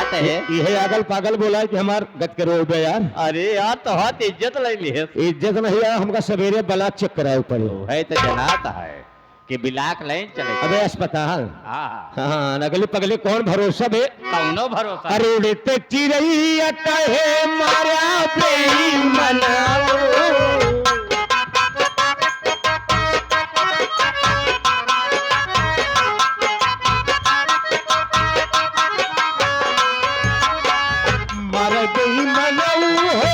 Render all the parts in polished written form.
बात है। ये अगल पागल बोला है कि हमार गत करो बे यार। अरे यार तो हाथ इज्जत ले ली है। इज्जत नहीं है, हमका सवेरे ब्लड चेक कराए पड़े। है तो जनाता है कि बिलाक लाइन चले। अबे अस्पताल। हाँ हाँ अगले पगले कौन भरोसा बे। कौनो भरोसा। अरे उड़ते चिड़ई अटहे मारा बेईमाना। मर गई मनाऊ हो,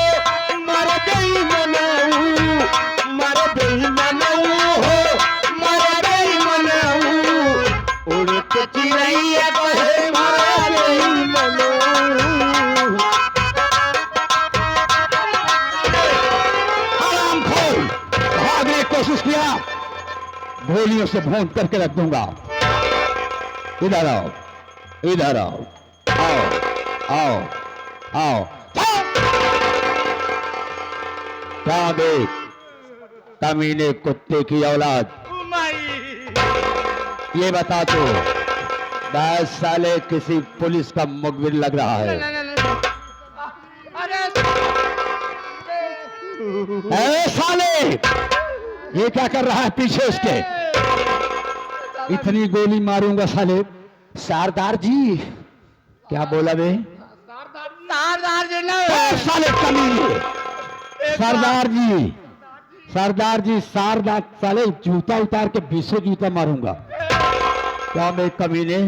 मर गई मनाऊ, मर गई मनाऊ हो, मर गई मनाऊ। उड़ते चिड़ैया कहे मर गई मनाऊ। हरामखोर, भागने की कोशिश किया, गोलियों से भून करके रख दूंगा। इधर आओ, इधर आओ, आओ आओ आओ। क्या देख, कमीने कुत्ते की औलाद। ये बता तू 10 साले किसी पुलिस का मुखबिर लग रहा है। ए साले, ये क्या कर रहा है पीछे उसके। इतनी गोली मारूंगा साले। सरदार जी, क्या बोला बे। सरदार जी ने साले कमीने, सरदार जी, सरदार जी, सरदार साले जूता उतार के 20 जूता मारूंगा। क्या मैं कमीने।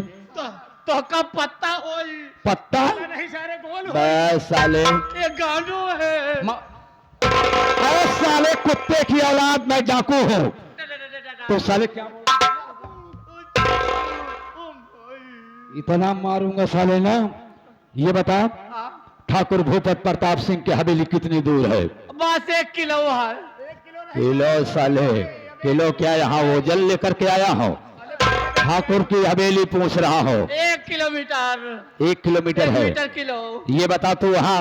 तो कब पत्ता हो पत्ता नहीं सारे गोल बस साले। ये गांडू है। अरे साले कुत्ते की औलाद, मैं डाकू हूँ। तो साले क्या इतना मारूंगा साले ना। ये बता ठाकुर भूपत प्रताप सिंह की हवेली कितनी दूर है। बस 1 किलो है। किलो साले, किलो क्या, यहाँ ओजन लेकर के आया हूँ। ठाकुर की हवेली पूछ रहा हो। 1 किलोमीटर। 1 किलोमीटर है। Metre kilo. ये बता तू वहाँ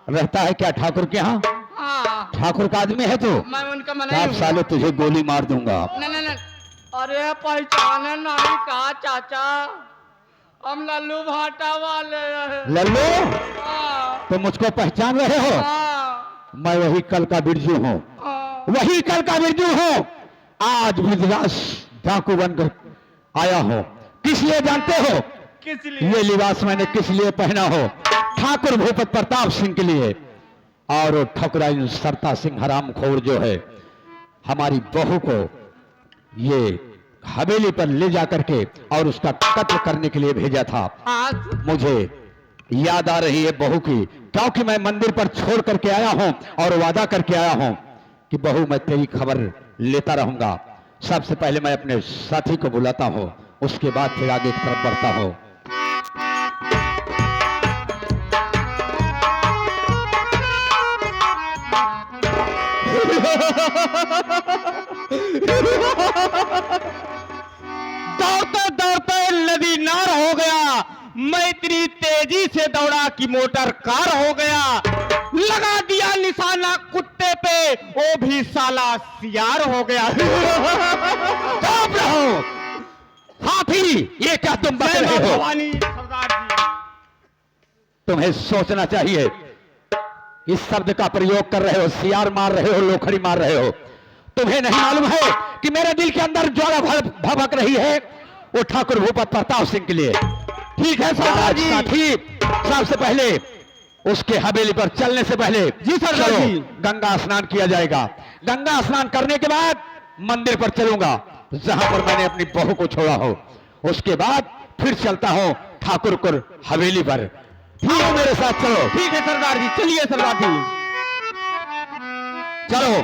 रहता है क्या ठाकुर के यहाँ। हाँ ठाकुर का आदमी है तू। मैं उनका आप मना साले तुझे गोली मार दूंगा। नहीं। अरे पहचाने नहीं का चाचा, हम लल्लू भाटा वाले हैं। लल्लू, हाँ, तो मुझको पहचान रहे हो। हाँ, मैं वही कल का बिरजू हूँ, हाँ। वही कल का बिरजू हूँ। आज विधरास डाकू बनकर आया हूँ। किस लिए जानते हो। किस लिए। ये लिबास मैंने किस लिए पहना हो। ठाकुर भूपत प्रताप सिंह के लिए। और ठकुराइन सरता सिंह हरामखोर जो है, हमारी बहू को ये हवेली पर ले जाकर के और उसका कत्ल करने के लिए भेजा था। आज मुझे याद आ रही है बहू की, क्योंकि मैं मंदिर पर छोड़ करके आया हूं और वादा करके आया हूं कि बहू मैं तेरी खबर लेता रहूंगा। सबसे पहले मैं अपने साथी को बुलाता हूं, उसके बाद फिर आगे की तरफ बढ़ता हूं। दौड़ते दौड़ते नदी नार हो गया, मैं इतनी तेजी से दौड़ा कि मोटर कार हो गया। लगा दिया निशाना कुत्ते पे, वो भी साला सियार हो गया। चुप रहो हाथी, ये क्या तुम बक रहे हो। भवानी सरदार जी, तुम्हें सोचना चाहिए। इस शब्द का प्रयोग कर रहे हो, सियार मार रहे हो, लोखड़ी मार रहे हो। तुम्हें नहीं मालूम है कि मेरे दिल के अंदर ज्वाला भभक रही है, वो ठाकुर भूपत प्रताप सिंह के लिए। ठीक है सरदार जी। साथी, सबसे पहले उसके हवेली पर चलने से पहले जी सरदार जी, गंगा स्नान किया जाएगा। गंगा स्नान करने के बाद मंदिर पर चलूंगा जहां पर मैंने अपनी बहू को छोड़ा हो। उसके बाद फिर चलता हूं ठाकुर हवेली पर। ठीक है, मेरे साथ चलो। ठीक है सरदार जी, चलिए सरदार जी। चलो।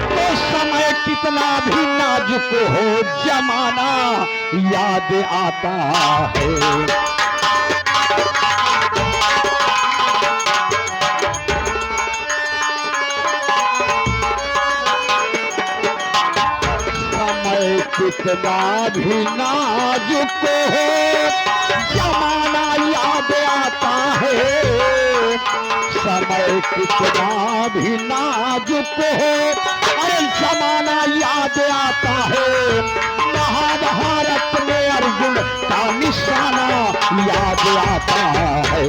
तो समय कितना भी नाजुक हो, जमाना याद आता है। समय कितना भी नाजुक हो, जमाना याद आता है। समय कितना भी नाजुक हो, अरे जमाना याद आता है, महाभारत में अर्जुन का निशाना याद आता है।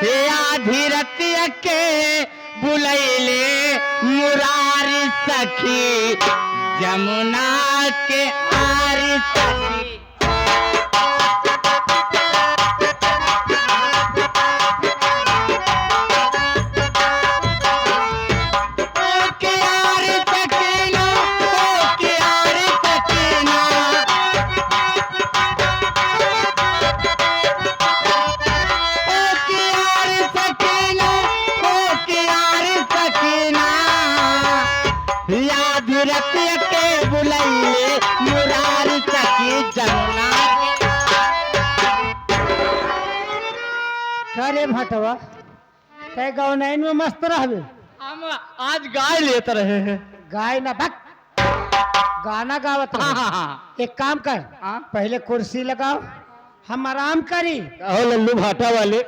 हे आधीरतिया के बुलैले मुरारी सखी, जमुना के आरी सखी। अरे भटवा ते गौनैन में मस्त रहबे। हम आज गाय लेते रहे हैं। गाय ना भक गाना गावत रहे। हाँ। एक काम कर, पहले कुर्सी लगाओ, हम आराम करी। कहो लल्लू भाटा वाले,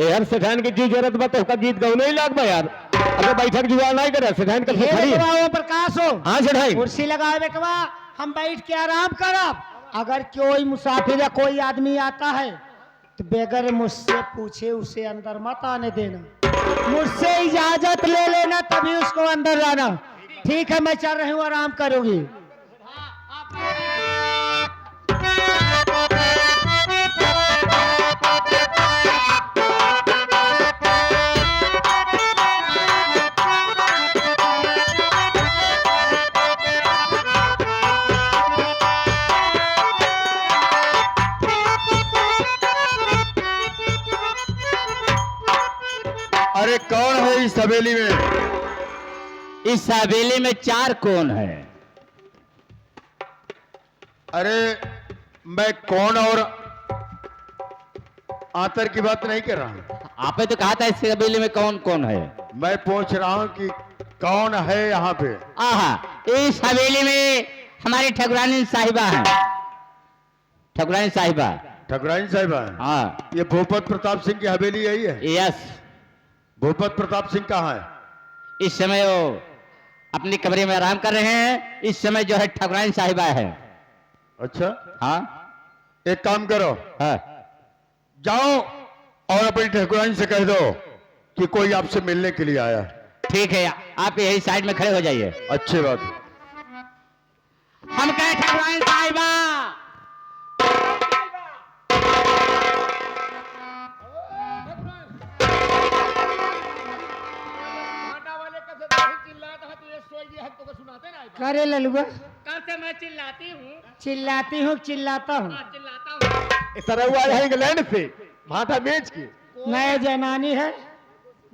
यार सेठान की जी जरूरत बा तो गीत गौने ही लाग बा यार। अगर बैठक जुगाड़ नहीं करे सेठान का खड़ी। हे प्रकाश हो, हाँ सेठाई, कुर्सी लगाओ बेटवा, हम बैठ के आराम करब। अगर कोई मुसाफिर या कोई आदमी आता है तो बेगर मुझसे पूछे उसे अंदर मत आने देना, मुझसे इजाजत ले लेना तभी उसको अंदर लाना। ठीक है, मैं चल रही हूँ, आराम करूंगी। अरे कौन है इस हवेली में? इस हवेली में 4 कौन है? अरे मैं कौन और आतर की बात नहीं कर रहा हूं। आपने तो कहा था इस हवेली में कौन कौन है। मैं पूछ रहा हूं कि कौन है यहाँ पे। आहा, इस हवेली में हमारी ठकुरानी साहिबा है। ठकुरानी साहिबा। ठकुराइन साहिबा है? हाँ। ये भूपत प्रताप सिंह की हवेली यही है? यस। भूपत प्रताप सिंह कहाँ है? इस समय वो अपनी कमरे में आराम कर रहे हैं। इस समय जो है ठकुरानी साहिबा है। अच्छा, हाँ। एक काम करो, हाँ। जाओ और अपनी ठकुराइन से कह दो कि कोई आपसे मिलने के लिए आया है। ठीक है, आप यही साइड में खड़े हो जाइए। अच्छी बात। हम कहे ठकुरानी साहिबा। करे ललुआ, कल से मैं चिल्लाती हूँ। चिल्लाती हूँ, चिल्लाता हूँ। चिल्लाता हूँ। तरह है इंग्लैंड से भाटा बेच के। नए जनानी है।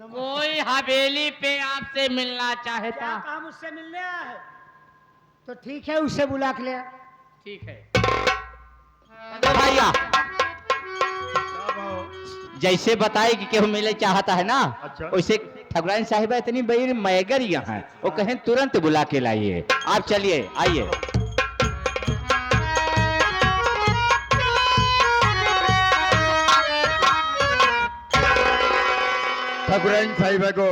कोई हवेली पे आपसे मिलना चाहता। क्या काम उससे मिलने आया है? तो ठीक है, उससे बुला के ले आ। ठीक है भैया, जैसे बताए कि केहू मिले चाहता है ना, अच्छा। वैसे ठकुराइन साहिबा इतनी बड़ी मैगर यहाँ है, वो कहें तुरंत बुला के लाइए। आप चलिए, आइए। ठकुराइन साहिबा को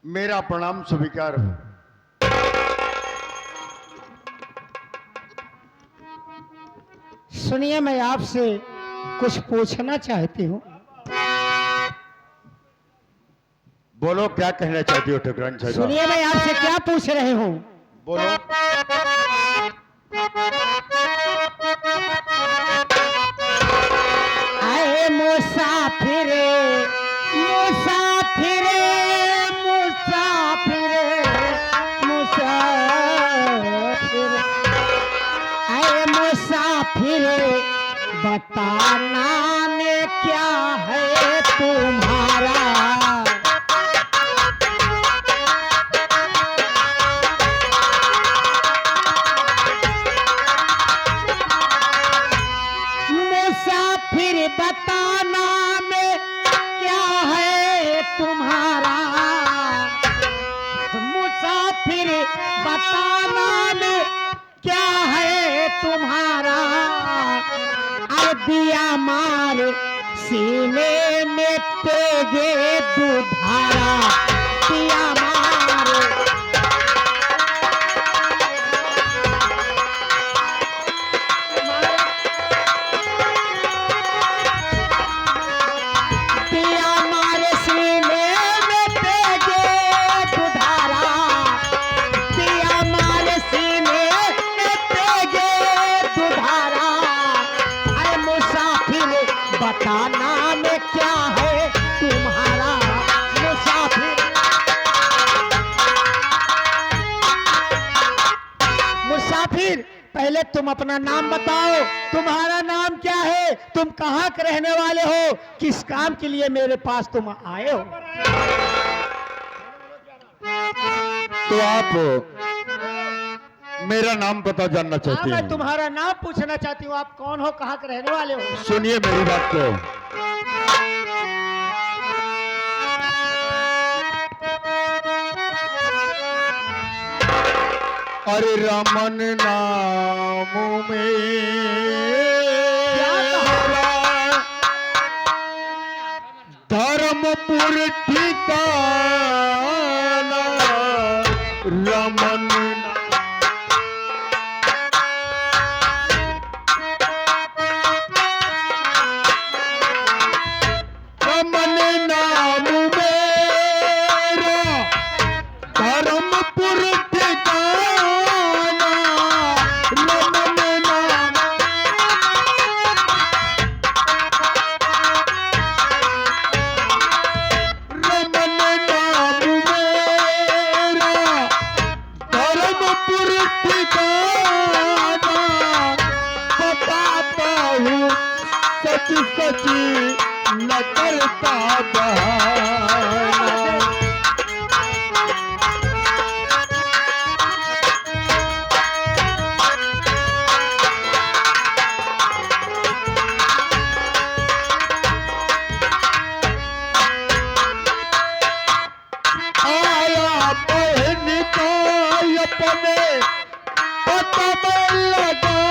मेरा प्रणाम स्वीकार हो। सुनिए, मैं आपसे कुछ पूछना चाहती हूँ। बोलो, क्या कहना चाहती हो ठकुराइन साहिबा? सुनिए, मैं आपसे क्या पूछ रही हूँ। बोलो। आए मुसाफिर, मुसाफिर, मुसाफिर, मुसाफिर, आए मुसाफिर, बताना में क्या है तुम्हारा। मुसाफिर, बताना में क्या है तुम्हारा। मुसाफिर, बताना में क्या है तुम्हारा। तेगे दुधारा पिया मारे पिया मारे सीने में तेगे दुधारा पिया मारे सीने में तेगे दुधारा अरे मुसाफिर बताना में क्या है तुम्हारा मुसाफिर मुसाफिर पहले तुम अपना नाम बताओ तुम्हारा नाम क्या है तुम कहाँ के रहने वाले हो किस काम के लिए मेरे पास तुम आए हो तो आप मेरा नाम पता जानना हाँ चाहती मैं हैं? तुम्हारा नाम पूछना चाहती हूँ आप कौन हो कहाँ के रहने वाले हो सुनिए मेरी बात को। अरे रमन नाम मेरा धर्मपुर ठिकाना रमन रमन नाम मेरा धर्मपुर ठिकाना रमन नाम रमन नाम मेरा धर्मपुर ठिकाना बताता हूँ सच सच न करता बहाना। आया बहन का अपने पता में लगाने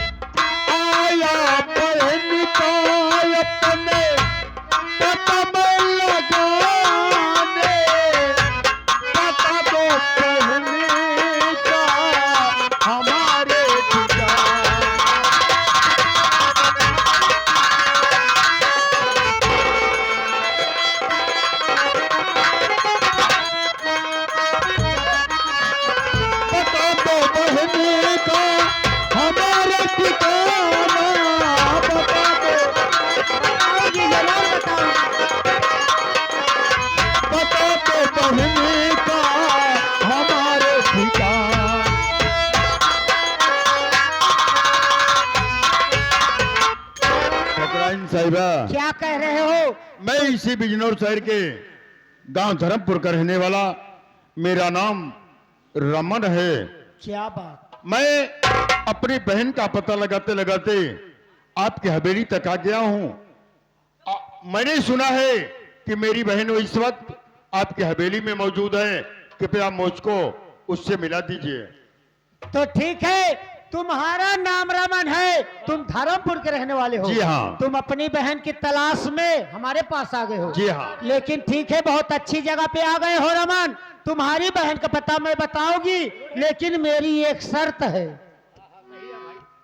आया बहन का अपने पता में लगाने पता दो कहने का हमारे ठिकाने। बता दो बहने का हमारे ठिकाना बता दो बताओगी जरूर बताऊंगी बता दो बहने का हमारे ठिकाना। ठकुराइन साहिबा क्या कह रहे हो मैं इसी बिजनौर शहर के गांव धर्मपुर का रहने वाला मेरा नाम रमन है। क्या बात मैं अपनी बहन का पता लगाते लगाते आपकी हवेली तक आ गया हूं। मैंने सुना है कि मेरी बहन इस वक्त आपकी हवेली में मौजूद है। कृपया मुझको उससे मिला दीजिए। तो ठीक है तुम्हारा नाम रमन है तुम धर्मपुर के रहने वाले हो जी हाँ। तुम अपनी बहन की तलाश में हमारे पास आ गए हो जी हाँ। लेकिन ठीक है बहुत अच्छी जगह पे आ गए हो रमन तुम्हारी बहन का पता मैं बताऊंगी लेकिन मेरी एक शर्त है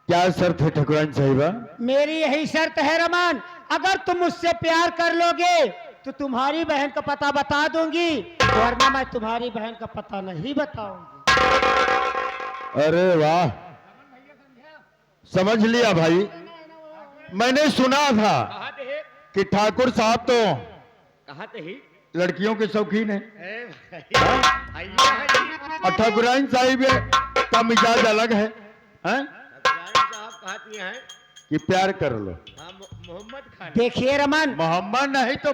क्या शर्त है ठकुराइन साहिबा? मेरी यही शर्त है रमन अगर तुम मुझसे प्यार कर लोगे तो तुम्हारी बहन का पता बता दूंगी वरना मैं तुम्हारी बहन का पता नहीं बताऊंगी। अरे वाह समझ लिया भाई। मैंने सुना था कि ठाकुर साहब तो कहाँ थे ही लड़कियों के शौकीन है और ठकुराइन साहिब का मिजाज अलग है, हैं? साहब कहती हैं कि प्यार कर लो। मोहम्मद खान देखिए रमन मोहम्मद नहीं तो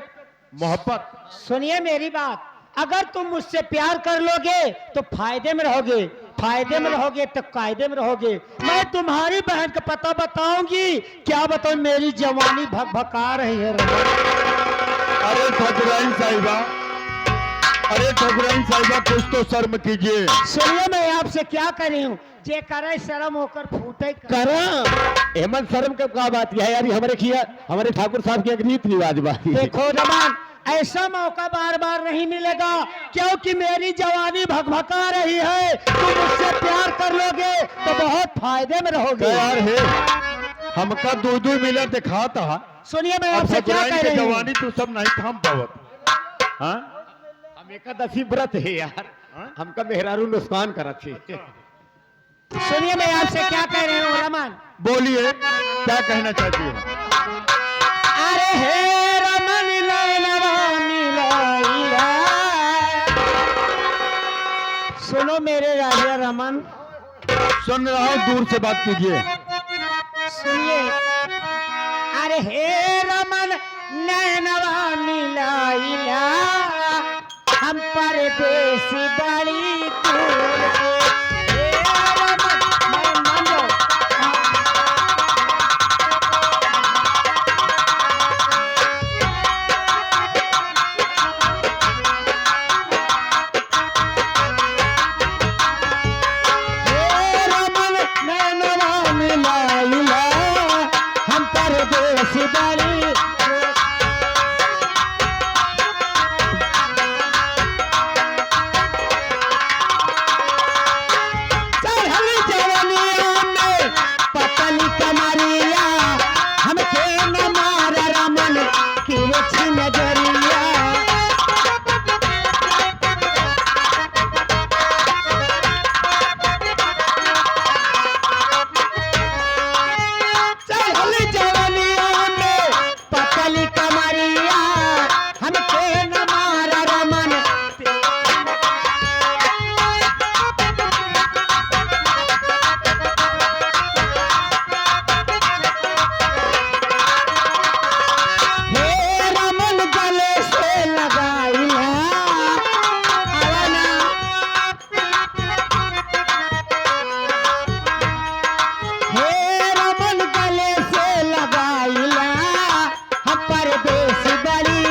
मोहब्बत। सुनिए मेरी बात अगर तुम मुझसे प्यार कर लोगे तो फायदे में रहोगे फायदे में रहोगे तो कायदे में रहोगे। मैं तुम्हारी बहन का पता बताऊंगी क्या बताऊं मेरी जवानी भक भका रही है रमन। अरे ठकुराइन साहिबा अरे ठकुराइन साहिबा कुछ तो शर्म कीजिए। सुनिए मैं आपसे क्या कर रही हूँ, जे करे शर्म होकर फूटे करा हेमंत शर्म का क्या बात है यार, ये हमारे किया हमारे ठाकुर साहब की एक रीत रिवाज बात है। देखो रमान, ऐसा मौका बार बार नहीं मिलेगा, क्योंकि मेरी जवानी भकभका रही है। तुम मुझसे प्यार कर लोगे तो बहुत फायदे में रहोगे। यार है हमका दूध मिला दिखा था। सुनिए मैं आपसे क्या कह रही हूँ, जवानी तू सब नहीं थाम पावत। हाँ हम एकादशी व्रत है यार, हमका मेहरारू नुकसान करत थी। सुनिए मैं आपसे क्या कह रही हूँ रमन। बोलिए क्या कहना चाहती हो। अरे हे रमन नैनवा मिलाइला। सुनो मेरे राजा रमन, सुन रहा हूँ, दूर से बात कीजिए। सुनिए। अरे हे रमन नैनवा मिलाइला, हम परदेसी बड़ी दूर के। हे रमन, मैं मान लो। हे रमन नैनवा मिलाइला, हम परदेसी बड़ी। चढ़ली जवनिया में पतली कमरिया, हमके न मार रमन की अच्छी नजरिया। चढ़ली जवनिया में पतली कमरिया, हमके न मार रमन। हे रमन गले से लगाइला, आवाना। हे रमन गले से लगाइला, हम परदेसी बड़ी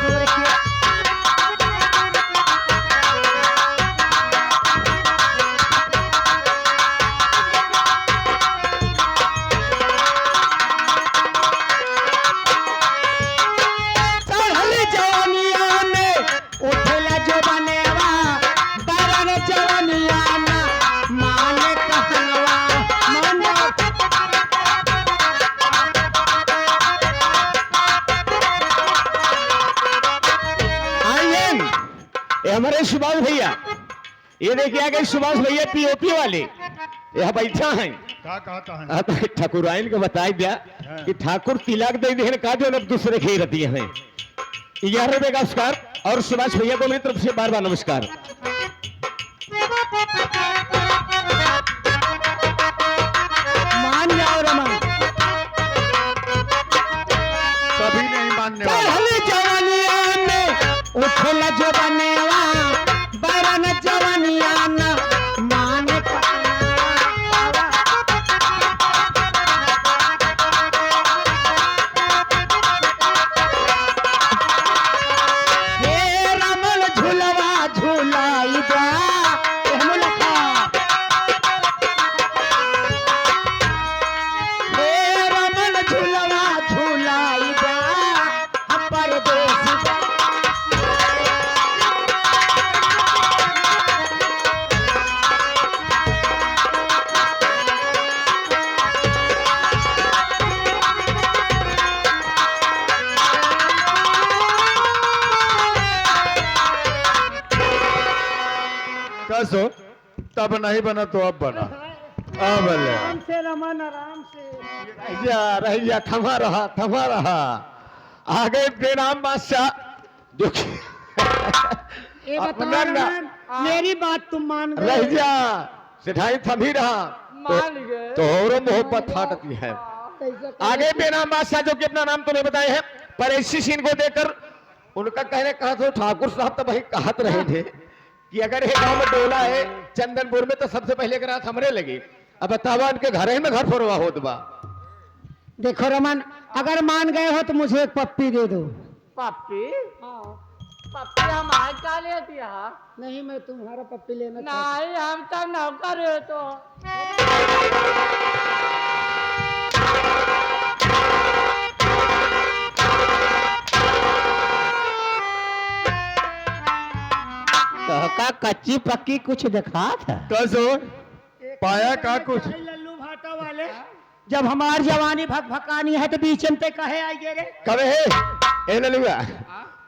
दूर के। चढ़ली जवनिया में उठला जो बनेवा, बरन जवनिया ना माने कहनवा। मानो आइए ये हमारे सुभाष भैया, ये देखिए आ गए सुभाष भैया पीओपी वाले, यहाँ बैठा है। क्या कहता है? हाँ तो ठाकुराइन को बताई दिया कि ठाकुर तिलक दे दिए का जो अब दूसरे खेल रही है। 11 रुपए का नमस्कार और सुभाष भैया को मेरी तरफ से बार बार नमस्कार। मान जाओ रमन। कभी नहीं मानने वाला। चढ़ली जवनिया में उठला जो बनेवा, बरन जवनिया ना माने कहनवा। हे रमन झुलवा झुलाई जा, हे मुलका। हे रमन झुलवा झुलाई जा, हम परदेसी बा। कसो तब नहीं बना तो अब बना। अब ले आराम से रमन, आराम से। रहिया थमा रहा आ गए प्रणाम बादशाह। ये अपना बताओ ना- रमन, मेरी बात तुम मान गए? रह जा सिठाई थमी रहा मान गए। तो और मोहब्बत फाटती है। कैसे आगे बेनाम बादशाह जो कि अपना नाम तो नहीं बताए हैं, पर ऐसी सीन को देखकर उनका कहने कहा तो ठाकुर साहब तो भाई कहत रहे थे कि अगर ये गांव में डोला है चंदनपुर में तो सबसे पहले एक रात हमरे लगी। अब बतावा उनके घर ही में घर फोरवा होत बा। देखो रमन, अगर मान गए हो तो मुझे एक पप्पी दे दो। पापी पप्पी हमारे का ले दिया? नहीं, मैं तुम्हारा पप्पी लेना चाहता नहीं, हम तो नौकर है तो। का कच्ची पक्की कुछ दिखा था। कसो पाया का कुछ हूँ। लल्लू भाटा वाले, जब हमारी जवानी भकानी है तो बीच में ते कहे आइए रे। कब है ए ललुआ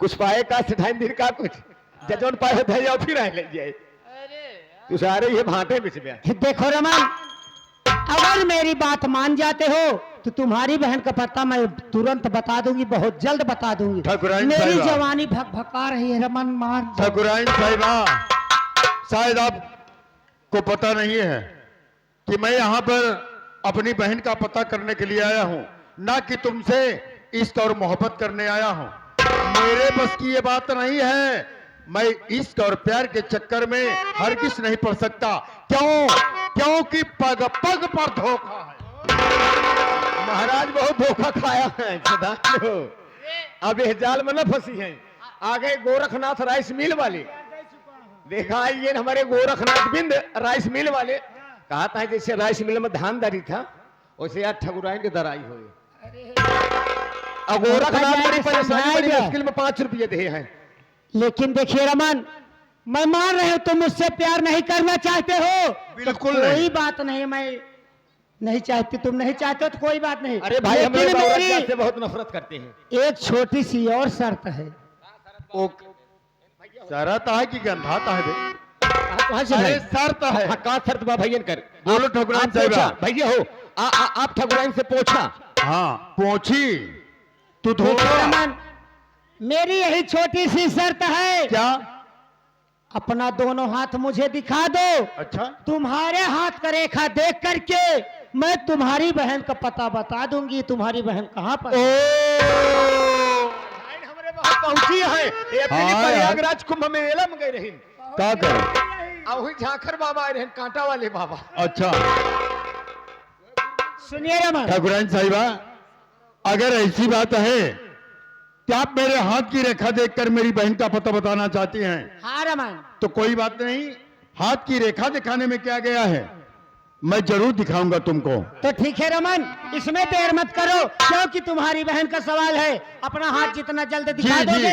कुछ पाए का सिधाई दिन का कुछ जजोन पाए थे या फिर आए ले जाए अरे तू सारे ये भाटे बिच में देखो रमन, अगर मेरी बात मान जाते हो तो तुम्हारी बहन का पता मैं तुरंत बता दूंगी, बहुत जल्द बता दूंगी। ठाकुराइन मेरी साहिबा। जवानी भका रही है रमन, मान जाओ। ठाकुराइन साहिबा, शायद आपको पता नहीं है कि मैं यहाँ पर अपनी बहन का पता करने के लिए आया हूँ, ना कि तुमसे इश्क और मोहब्बत करने आया हूँ। मेरे बस की ये बात नहीं है, मैं इश्क और प्यार के चक्कर में हरगिज नहीं पड़ सकता। क्यों? क्योंकि पग पग पर धोखा है। महाराज बहुत धोखा खाया है सदा अब इस जाल में न फंसी हैं। आगे गोरखनाथ राइस मिल वाले देखा है ये हमारे गोरखनाथ बिंद राइस मिल वाले कहा था जैसे राइस मिल में धान दरी था वैसे यार ठकुराइन की दराई हुई। अब गोरखनाथ बड़ी परेशानी बड़ी मुश्किल में 5 रुपये दे हैं। लेकिन देखिए रमन, मैं मान रही हूँ तुम मुझसे प्यार नहीं करना चाहते हो, बिल्कुल तो कोई नहीं। बात नहीं, मैं नहीं चाहती, तुम नहीं चाहते हो तो कोई बात नहीं। अरे भाई हम लोग लेकिन औरत मेरी जात से बहुत नफरत करते हैं। एक छोटी सी और शर्त है। शरत है कि गंधाता है बे? कहाँ से अरे भाई? शर्त है। हाँ, का शर्त बा भैया कर बोलो ठकुराइन आप पूछा, साहिबा। भैया हो आप ठकुराइन से पूछा। हाँ पहुंची तू देखो धोखा रमन, मेरी यही छोटी सी शर्त है, क्या? अपना दोनों हाथ मुझे दिखा दो। अच्छा तुम्हारे हाथ का रेखा देख करके मैं तुम्हारी बहन का पता बता दूंगी, तुम्हारी बहन कहाँ पर है। हमारे वहां पहुंची है ये अपनी हाँ, प्रयागराज कुंभ में मेला में गए रही क्या कर? अब वही झांखर बाबा आए रहे कांटा वाले बाबा। अच्छा सुनिए रमन, ठाकुराइन साहिबा, अगर ऐसी बात है कि आप मेरे हाथ की रेखा देखकर मेरी बहन का पता बताना चाहती हैं हाँ रमन, तो कोई बात नहीं। हाथ की रेखा दिखाने में क्या गया है, मैं जरूर दिखाऊंगा तुमको। तो ठीक है रमन, इसमें देर मत करो, क्योंकि तुम्हारी बहन का सवाल है। अपना हाथ जितना जल्द दिखा जी, जी। दोगे